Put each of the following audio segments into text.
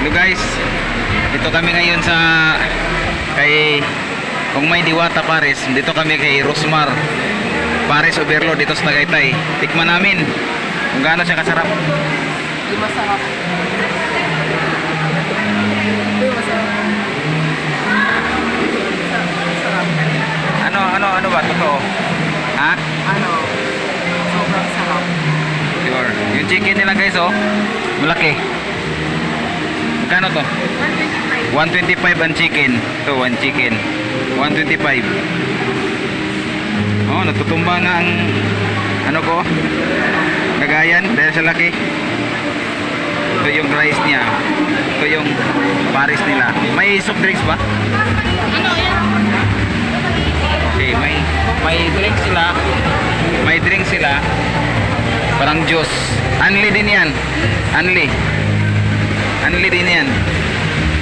Hello guys, dito kami ngayon sa kay kung may Diwata Paris. Dito kami kay Rosmar Paris Overload dito sa Tagaytay. Tikman namin kung gaano siya kasarap. Di masarap. Di masarap. Masarap. Ano ba totoo? Ha? Ano? Sobrang sarap. Sure. Yung chicken nila guys, oh, malaki. Magkano to? 125. 125 ang chicken. Ito, one chicken. 125. Oh, natutumba nga ang ano ko, lagayan dahil sa laki. Ito yung rice niya. Ito yung Paris nila. May soft drinks ba? Ano yan? Okay, may drink sila. May drink sila. Parang juice. Unli din yan. Unli. Unli din yan.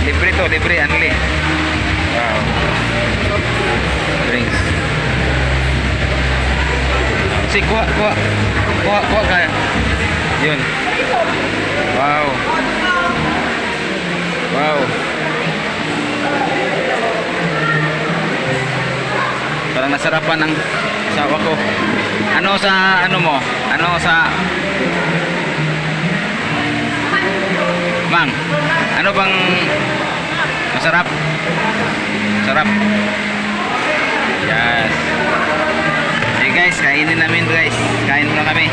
Libre to, libre, unli. Wow. Drinks. Si, kuha ka. Yun. Wow. Wow. Parang nasarapan ng asawa ko. Ano sa ano mo? Ano sa Mang? Ano bang masarap? Sarap. Yes. Hey guys, kainin namin guys. Kain muna kami.